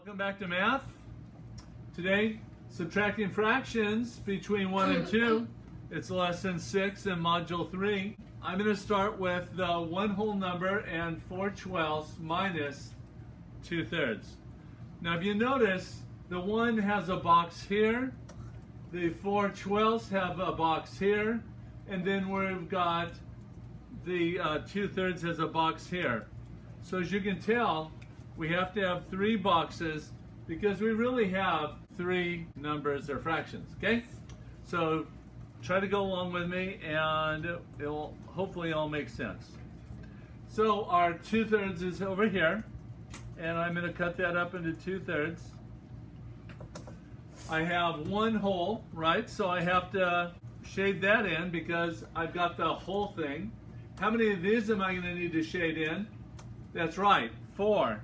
Welcome back to math. Today, subtracting fractions between 1 and 2. It's lesson 6 in module 3. I'm going to start with the one whole number and 4/12 minus 2/3. Now if you notice, the 1 has a box here, the 4/12 have a box here, and then we've got the 2/3 has a box here. So as you can tell, we have to have 3 boxes because we really have 3 numbers or fractions, okay? So try to go along with me and it'll hopefully all make sense. So our 2/3 is over here, and I'm going to cut that up into 2/3. I have 1 whole, right? So I have to shade that in because I've got the whole thing. How many of these am I going to need to shade in? That's right, 4.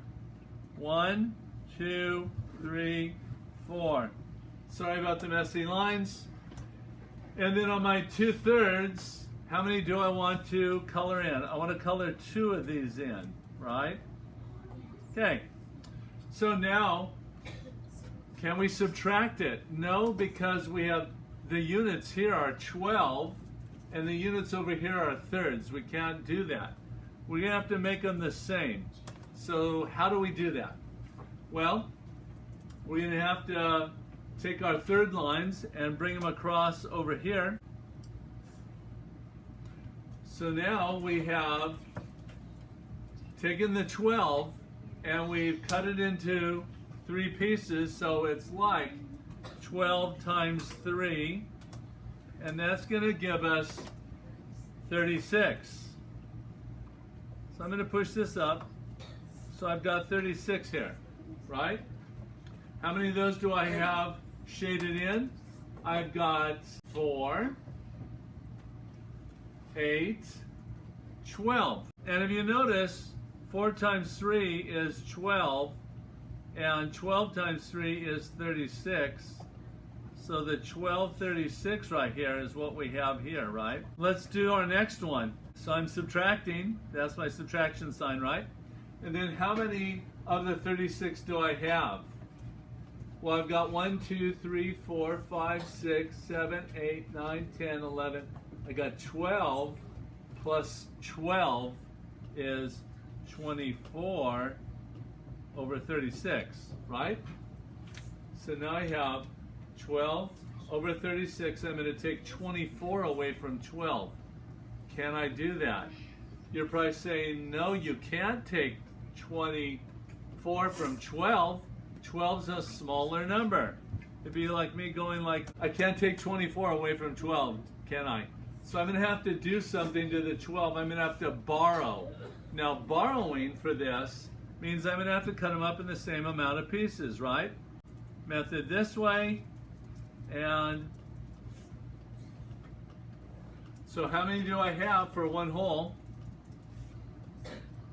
1, 2, 3, 4. Sorry about the messy lines. And then on my 2/3, how many do I want to color in? I want to color 2 of these in, right? Okay. So now, can we subtract it? No, because we have the units here are 12, and the units over here are thirds. We can't do that. We're going to have to make them the same. So how do we do that? Well, we're going to have to take our third lines and bring them across over here. So now we have taken the 12 and we've cut it into 3 pieces, so it's like 12 times 3, and that's going to give us 36. So I'm going to push this up. So I've got 36 here, right? How many of those do I have shaded in? I've got 4, 8, 12. And if you notice, 4 times 3 is 12, and 12 times 3 is 36. So the 1236 right here is what we have here, right? Let's do our next one. So I'm subtracting, that's my subtraction sign, right? And then how many of the 36 do I have? Well, I've got 1, 2, 3, 4, 5, 6, 7, 8, 9, 10, 11. I got 12 plus 12 is 24 over 36, right? So now I have 12 over 36. I'm going to take 24 away from 12. Can I do that? You're probably saying, no, you can't take 24 from 12. 12 is a smaller number. It'd be like me going like, I can't take 24 away from 12, can I? So I'm going to have to do something to the 12. I'm going to have to borrow. Now, borrowing for this means I'm going to have to cut them up in the same amount of pieces, right? Method this way, and so how many do I have for 1 whole?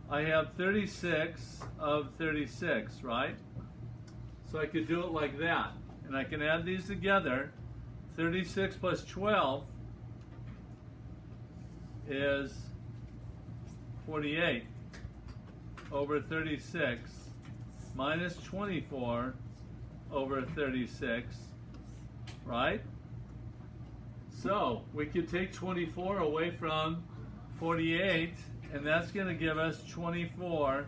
I have 36 of 36, right? So I could do it like that. And I can add these together. 36 plus 12 is 48 over 36 minus 24 over 36, right? So we could take 24 away from 48, and that's going to give us 24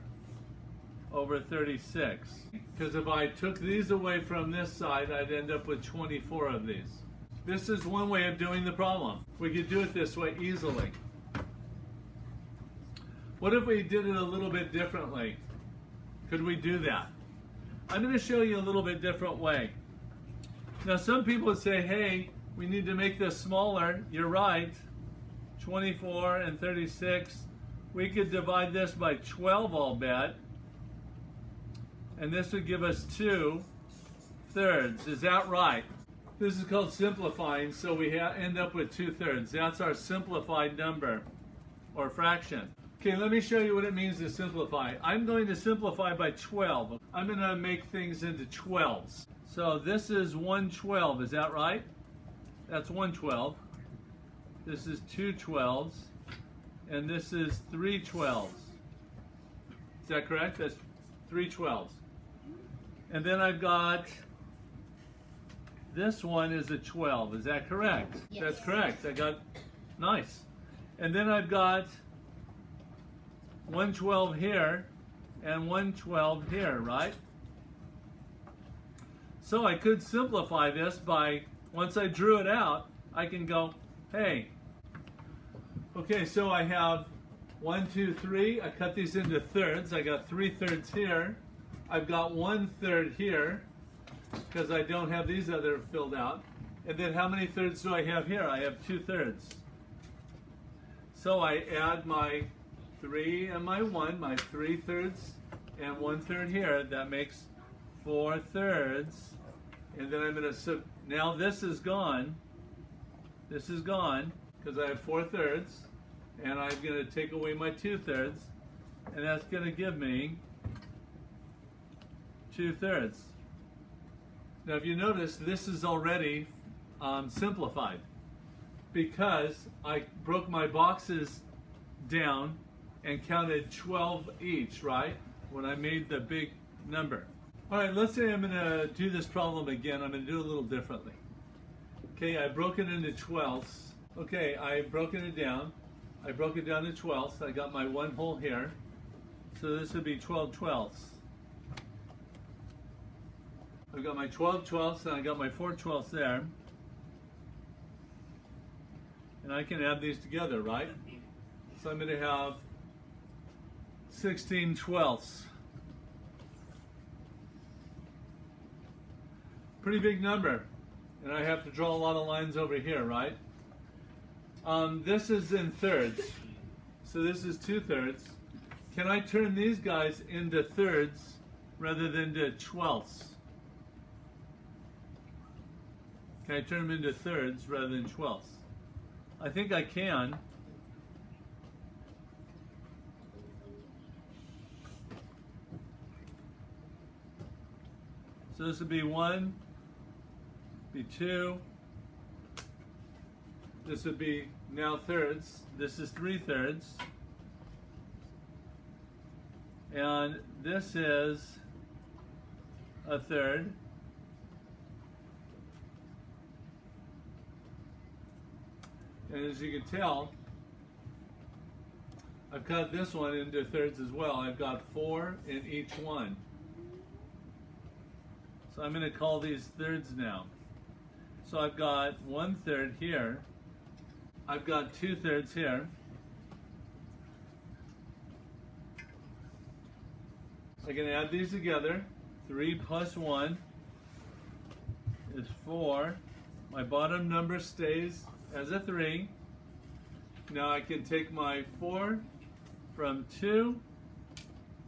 over 36. Because if I took these away from this side, I'd end up with 24 of these. This is one way of doing the problem. We could do it this way easily. What if we did it a little bit differently? Could we do that? I'm going to show you a little bit different way. Now some people would say, hey, we need to make this smaller. You're right. 24 and 36. We could divide this by 12, I'll bet. And this would give us 2/3. Is that right? This is called simplifying, so we end up with 2/3. That's our simplified number or fraction. Okay, let me show you what it means to simplify. I'm going to simplify by 12. I'm going to make things into 12s. So this is 1/12, is that right? That's 1/12. This is 2/12s. And this is 3/12s. Is that correct? That's 3/12. And then I've got, this one is a 12. Is that correct? Yes. That's correct. I got, nice. And then I've got 112 here and 112 here, right? So I could simplify this by, once I drew it out, I can go, hey, okay, so I have 1, 2, 3. I cut these into thirds. I got 3/3 here. I've got 1/3 here because I don't have these other filled out. And then how many thirds do I have here? I have 2/3. So I add my 3 and my 1, my 3/3 and 1/3 here. That makes 4/3. And then I'm going to, now this is gone. This is gone because I have 4/3. And I'm going to take away my 2/3. And that's going to give me 2/3. Now if you notice, this is already simplified because I broke my boxes down and counted 12 each, right? When I made the big number. All right, let's say I'm going to do this problem again. I'm going to do it a little differently. Okay, I broke it into 12ths. Okay, I've broken it down. I broke it down to 12ths. I got my 1 whole here. So this would be 12 12ths. I've got my 12 12ths and I got my 4 12ths there. And I can add these together, right? So I'm going to have 16 12ths. Pretty big number. And I have to draw a lot of lines over here, right? This is in thirds. So this is 2/3. Can I turn these guys into thirds rather than to 12ths? Can I turn them into thirds rather than 12ths? I think I can. So this would be 1, be 2. This would be now thirds. This is 3/3. And this is a third. And as you can tell, I've cut this one into thirds as well. I've got 4 in each one. So I'm going to call these thirds now. So I've got 1/3 here. I've got 2/3 here. I can add these together. 3 plus 1 is 4. My bottom number stays as a 3. Now I can take my 4 from 2.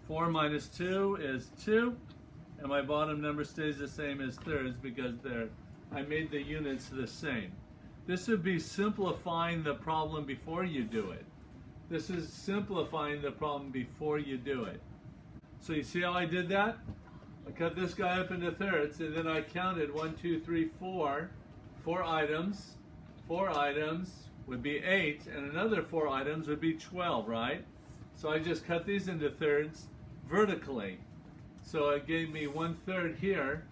4 minus 2 is 2. And my bottom number stays the same as thirds because I made the units the same. This would be simplifying the problem before you do it. This is simplifying the problem before you do it. So you see how I did that? I cut this guy up into thirds and then I counted 1, 2, 3, 4. 4 items. 4 items would be 8 and another 4 items would be 12, right? So I just cut these into thirds vertically. So it gave me 1/3 here,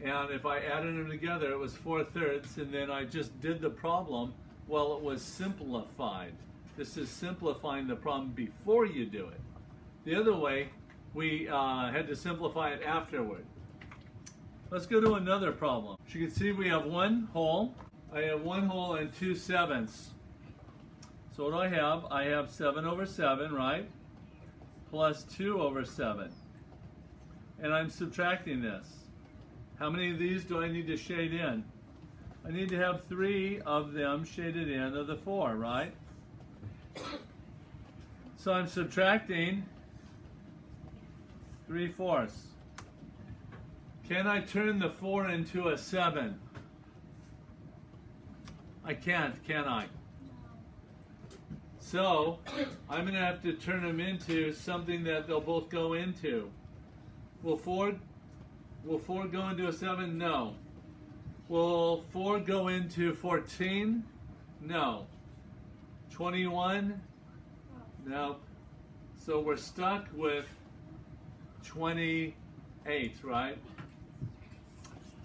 and if I added them together, it was 4/3, and then I just did the problem while it was simplified. This is simplifying the problem before you do it. The other way, we had to simplify it afterward. Let's go to another problem. As you can see, we have 1 whole. I have 1 whole and 2 sevenths. So what do I have? I have 7 over 7, right? Plus 2 over 7. And I'm subtracting this. How many of these do I need to shade in? I need to have 3 of them shaded in of the 4, right? So I'm subtracting 3/4. Can I turn the 4 into a 7? I can't, can I? So I'm going to have to turn them into something that they'll both go into. Will 4 go into a 7? No. Will 4 go into 14? No. 21? No. So we're stuck with 28, right?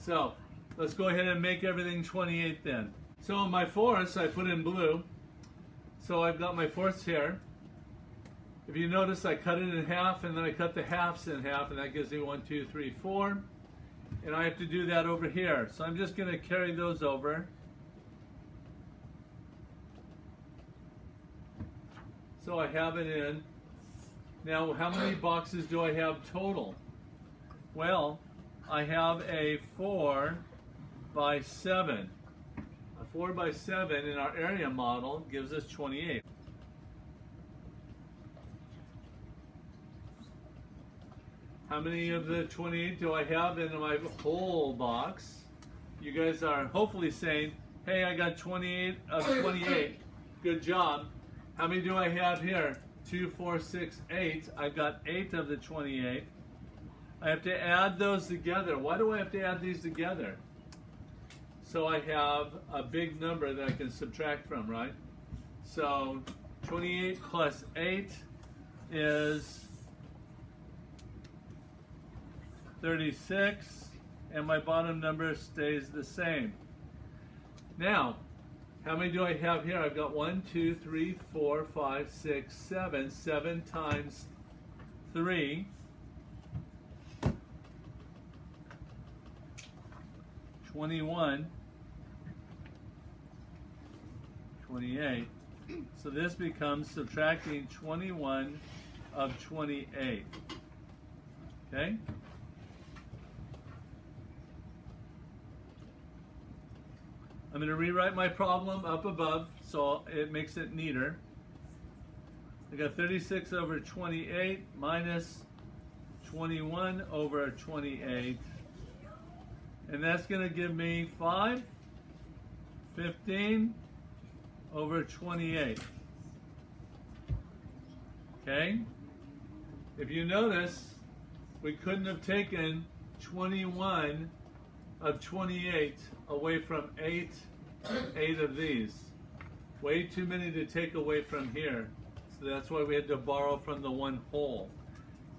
So let's go ahead and make everything 28 then. So my fourths I put in blue. So I've got my fourths here. If you notice, I cut it in half, and then I cut the halves in half, and that gives me 1, 2, 3, 4. And I have to do that over here. So I'm just going to carry those over. So I have it in. Now, how many boxes do I have total? Well, I have a 4 by 7. A 4 by 7 in our area model gives us 28. How many of the 28 do I have in my whole box? You guys are hopefully saying, hey, I got 28 of 28. Good job. How many do I have here? 2, 4, 6, 8. I've got 8 of the 28. I have to add those together. Why do I have to add these together? So I have a big number that I can subtract from, right? So 28 plus 8 is 36, and my bottom number stays the same. Now, how many do I have here? I've got 1, 2, 3, 4, 5, 6, 7. 7 times 3. 21. 28. So this becomes subtracting 21 of 28. Okay? I'm going to rewrite my problem up above so it makes it neater. I got 36 over 28 minus 21 over 28. And that's going to give me 5, 15 over 28. Okay? If you notice, we couldn't have taken 21 of 28 away from 8 of these. Way too many to take away from here. So that's why we had to borrow from the one whole.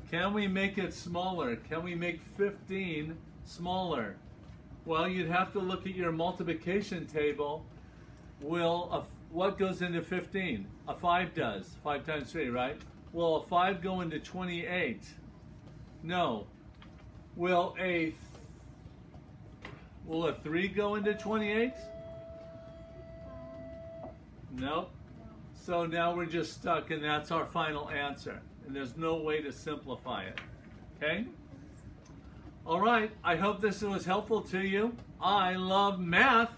Can we make it smaller? Can we make 15 smaller? Well, you'd have to look at your multiplication table. What goes into 15? A 5 does. 5 times 3, right? Will a 5 go into 28? No. Will a 3 go into 28? Nope. So now we're just stuck, and that's our final answer. And there's no way to simplify it. Okay? All right. I hope this was helpful to you. I love math.